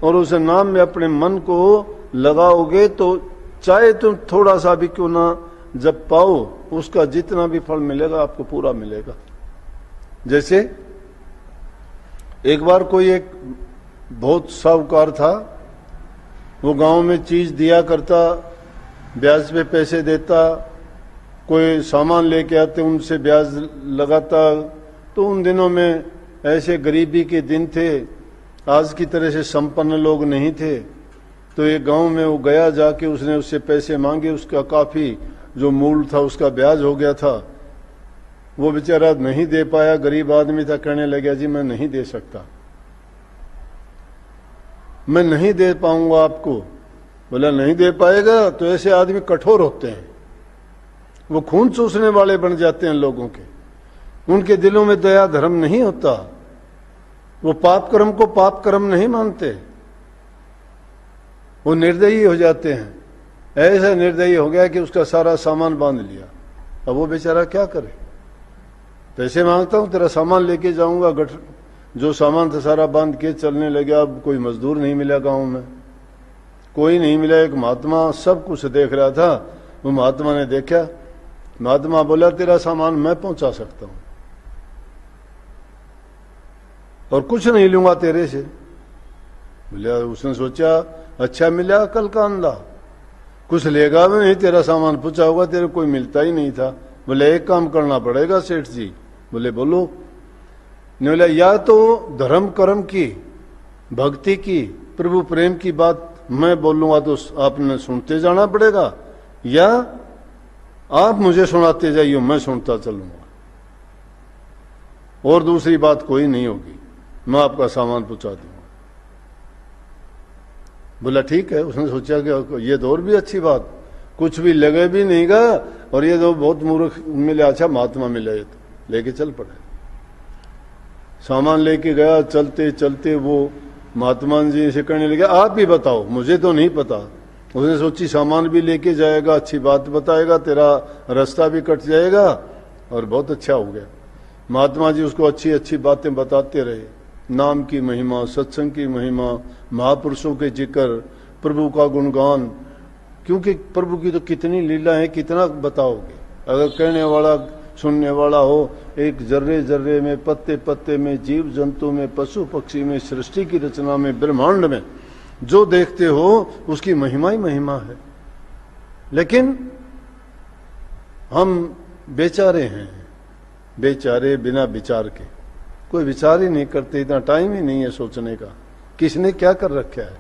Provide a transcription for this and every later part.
और उस नाम में अपने मन को लगाओगे तो चाहे तुम थोड़ा सा भी क्यों ना जब पाओ, उसका जितना भी फल मिलेगा आपको पूरा मिलेगा। जैसे एक बार कोई एक बहुत साहूकार था, वो गांव में चीज दिया करता, ब्याज पे पैसे देता, कोई सामान लेके आते उनसे ब्याज लगाता। तो उन दिनों में ऐसे गरीबी के दिन थे, आज की तरह से संपन्न लोग नहीं थे। तो एक गांव में वो गया, जाके उसने उससे पैसे मांगे, उसका काफी जो मूल था उसका ब्याज हो गया था। वो बेचारा नहीं दे पाया, गरीब आदमी था, कहने लगा जी मैं नहीं दे सकता, मैं नहीं दे पाऊंगा आपको। बोला नहीं दे पाएगा? तो ऐसे आदमी कठोर होते हैं, वो खून चूसने वाले बन जाते हैं लोगों के, उनके दिलों में दया धर्म नहीं होता, वो पाप कर्म को पाप कर्म नहीं मानते, वो निर्दयी हो जाते हैं। ऐसा निर्दयी हो गया कि उसका सारा सामान बांध लिया। अब वो बेचारा क्या करे? पैसे मांगता हूं, तेरा सामान लेके जाऊंगा, जो सामान था सारा बांध के चलने लगे। अब कोई मजदूर नहीं मिला गांव में, कोई नहीं मिला। एक महात्मा सब कुछ देख रहा था, वो महात्मा ने देखा, महात्मा बोला तेरा सामान मैं पहुंचा सकता हूं और कुछ नहीं लूंगा तेरे से। बोले, उसने सोचा अच्छा मिला अकल का अंधा, कुछ लेगा भी नहीं, तेरा सामान पूछा होगा, तेरे कोई मिलता ही नहीं था। बोले एक काम करना पड़ेगा सेठ जी। बोले बोलो। ने बोला या तो धर्म कर्म की, भक्ति की, प्रभु प्रेम की बात मैं बोलूंगा तो आपने सुनते जाना पड़ेगा, या आप मुझे सुनाते जाइए, मैं सुनता चलूंगा, और दूसरी बात कोई नहीं होगी, मैं आपका सामान पहुंचा दूंगा। बोला ठीक है। उसने सोचा कि ये तो और भी अच्छी बात, कुछ भी लगे भी नहीं गा, और ये तो बहुत मूर्ख मिले, अच्छा महात्मा मिले, तो लेके चल पड़े। सामान लेके गया, चलते चलते वो महात्मा जी से कहने लगे आप ही बताओ, मुझे तो नहीं पता। उसने सोची सामान भी लेके जाएगा, अच्छी बात बताएगा, तेरा रास्ता भी कट जाएगा, और बहुत अच्छा हो गया। महात्मा जी उसको अच्छी अच्छी बातें बताते रहे, नाम की महिमा, सत्संग की महिमा, महापुरुषों के जिक्र, प्रभु का गुणगान, क्योंकि प्रभु की तो कितनी लीला है, कितना बताओगे। अगर कहने वाला सुनने वाला हो, एक जर्रे जर्रे में, पत्ते पत्ते में, जीव जंतु में, पशु पक्षी में, सृष्टि की रचना में, ब्रह्मांड में जो देखते हो उसकी महिमा ही महिमा है। लेकिन हम बेचारे हैं, बेचारे बिना विचार के, कोई विचार ही नहीं करते, इतना टाइम ही नहीं है सोचने का किसने क्या कर रखा है।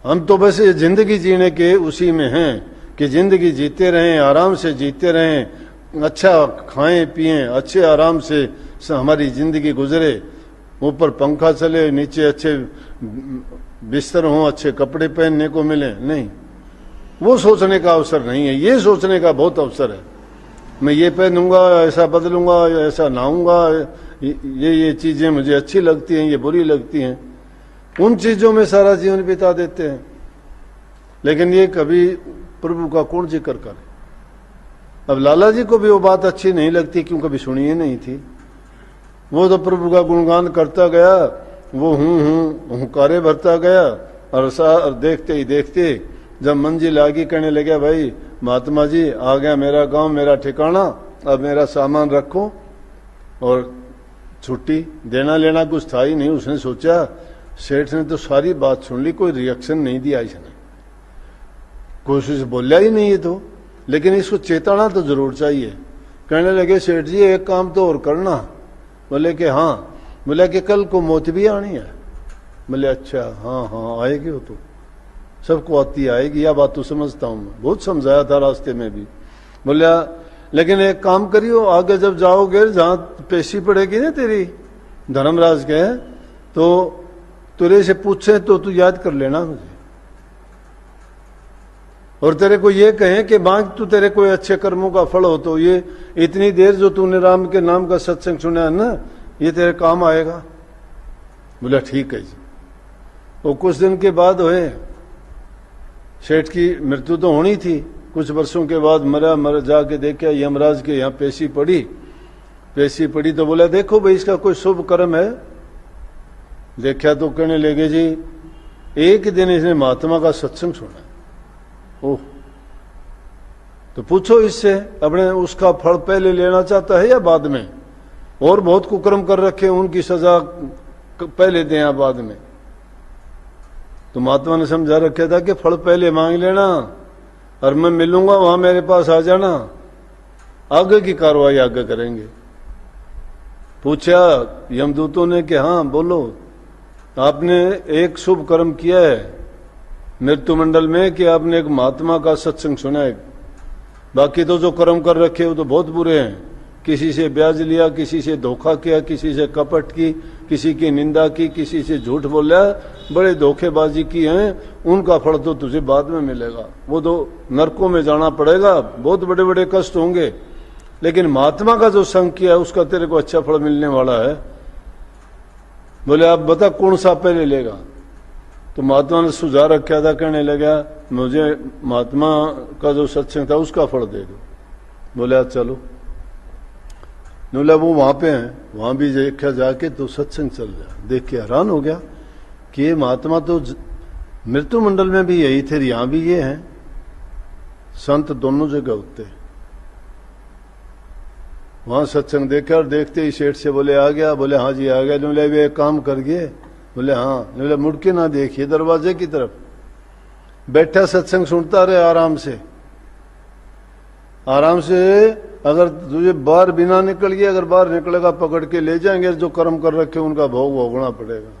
हम तो बस ये जिंदगी जीने के उसी में हैं कि जिंदगी जीते रहें, आराम से जीते रहें, अच्छा खाएं पिएं, अच्छे आराम से हमारी जिंदगी गुजरे, ऊपर पंखा चले, नीचे अच्छे बिस्तर हों, अच्छे कपड़े पहनने को मिले। नहीं, वो सोचने का अवसर नहीं है, ये सोचने का बहुत अवसर है। मैं ये पहनूंगा, ऐसा बदलूंगा, ऐसा नहाऊंगा, ये चीजें मुझे अच्छी लगती हैं, ये बुरी लगती हैं, उन चीजों में सारा जीवन बिता देते हैं। लेकिन ये कभी प्रभु का कौन जिक्र करे। अब लाला जी को भी वो बात अच्छी नहीं लगती, क्यों कभी सुनी ही नहीं थी। वो तो प्रभु का गुणगान करता गया, वो हुंकारे भरता गया, और देखते ही देखते जब मंजिल आगे कहने लगे भाई महात्मा जी आ गया मेरा गांव, मेरा ठिकाना, अब मेरा सामान रखो, और छुट्टी देना लेना कुछ था ही नहीं। उसने सोचा, सेठ ने तो सारी बात सुन ली, कोई रिएक्शन नहीं दिया इसने, कोशिश बोला ही नहीं है तो, लेकिन इसको चेताना तो जरूर चाहिए। कहने लगे सेठ जी एक काम तो और करना। बोले कि हाँ। बोले कि कल को मौत भी आनी है। बोले अच्छा, हाँ हाँ आएगी, वो तो सबको आती आएगी, यह बात तो समझता हूं मैं, बहुत समझाया था रास्ते में भी। बोला लेकिन एक काम करियो, आगे जब जाओगे जहां पेशी पड़ेगी ना तेरी धर्मराज के, तो तेरे से पूछे तो तू याद कर लेना मुझे, और तेरे को ये कहें कि मांग तू तेरे कोई अच्छे कर्मों का फल हो, तो ये इतनी देर जो तूने राम के नाम का सत्संग सुना है ना, ये तेरे काम आएगा। बोला ठीक है जी। वो कुछ दिन के बाद हुए, सेठ की मृत्यु तो होनी थी, कुछ वर्षों के बाद मरा जाके देखा यमराज के यहाँ पेशी पड़ी तो बोला देखो भाई इसका कोई शुभ कर्म है, देखा तो कहने लगे जी एक दिन इसने महात्मा का सत्संग सुना। ओह, तो पूछो इससे अपने उसका फल पहले लेना चाहता है या बाद में? और बहुत कुकर्म कर रखे, उनकी सजा पहले दें या बाद में? तो महात्मा ने समझा रखा था कि फल पहले मांग लेना और मैं मिलूंगा वहां मेरे पास आ जाना, आगे की कार्रवाई आगे करेंगे। पूछा यमदूतों ने कि हाँ बोलो, आपने एक शुभ कर्म किया है मृत्यु मंडल में कि आपने एक महात्मा का सत्संग सुना है, बाकी तो जो कर्म कर रखे वो तो बहुत बुरे हैं। किसी से ब्याज लिया, किसी से धोखा किया, किसी से कपट की, किसी की निंदा की, किसी से झूठ बोला, बड़े धोखेबाजी की हैं, उनका फल तो तुझे बाद में मिलेगा, वो तो नरकों में जाना पड़ेगा, बहुत बड़े बड़े कष्ट होंगे। लेकिन महात्मा का जो संग किया उसका तेरे को अच्छा फल मिलने वाला है। बोले आप बता कौन सा पहले लेगा? तो महात्मा ने सुझा रखा था, कहने लगा मुझे महात्मा का जो सत्संग था उसका फल दे दो। बोले चलो, बोला वो वहां पे हैं, वहां भी देखा जाके तो सत्संग चल रहा। देख के हैरान हो गया कि ये महात्मा तो मृत्यु मंडल में भी यही थे, यहां भी ये हैं, संत दोनों जगह होते। वहां सत्संग देखा और देखते ही सेठ से बोले आ गया? बोले हाँ जी आ गया। बोले वे एक काम कर गए? बोले हाँ। बोले मुड़ के ना देखिए दरवाजे की तरफ, बैठा सत्संग सुनता रहे आराम से, आराम से। अगर तुझे बाहर बिना निकल गया, अगर बाहर निकलेगा पकड़ के ले जाएंगे, जो कर्म कर रखे उनका भोग भोगना पड़ेगा।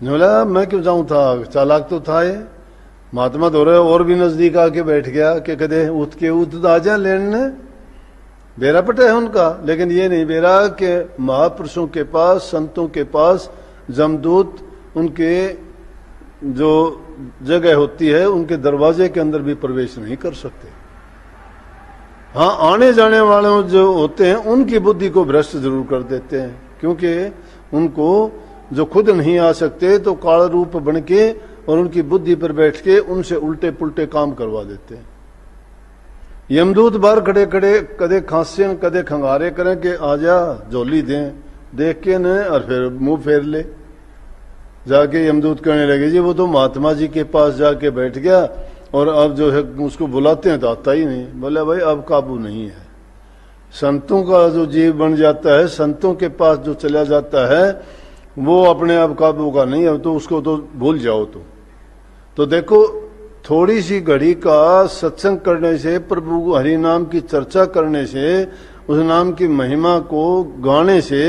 बोला मैं क्यों जाऊं था, चालाक तो था ये महात्मा तो रहे, और भी नजदीक आके बैठ गया कि कदे उठ के उठ आ जा लेने, बेरा पटा है उनका। लेकिन ये नहीं बेरा कि महापुरुषों के पास, संतों के पास जमदूत उनके जो जगह होती है उनके दरवाजे के अंदर भी प्रवेश नहीं कर सकते। हाँ, आने जाने वाले जो होते हैं उनकी बुद्धि को भ्रष्ट जरूर कर देते हैं, क्योंकि उनको जो खुद नहीं आ सकते तो काल रूप बन के और उनकी बुद्धि पर बैठ के उनसे उल्टे पुल्टे काम करवा देते हैं। यमदूत बाहर खड़े खड़े कदे खांसे कदे खंगारे करें कि आजा झोली दें, देख के न और फिर मुंह फेर ले। जाके यमदूत कहने लगे जी वो तो महात्मा जी के पास जाके बैठ गया और अब जो है उसको बुलाते हैं तो आता ही नहीं। बोले भाई अब काबू नहीं है, संतों का जो जीव बन जाता है, संतों के पास जो चला जाता है वो अपने आप काबू का नहीं है, तो उसको तो भूल जाओ। तो देखो थोड़ी सी घड़ी का सत्संग करने से, प्रभु हरि नाम की चर्चा करने से, उस नाम की महिमा को गाने से,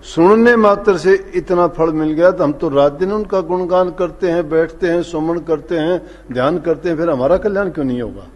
सुनने मात्र से इतना फल मिल गया, तो हम तो रात दिन उनका गुणगान करते हैं, बैठते हैं, सुमन करते हैं, ध्यान करते हैं, फिर हमारा कल्याण क्यों नहीं होगा?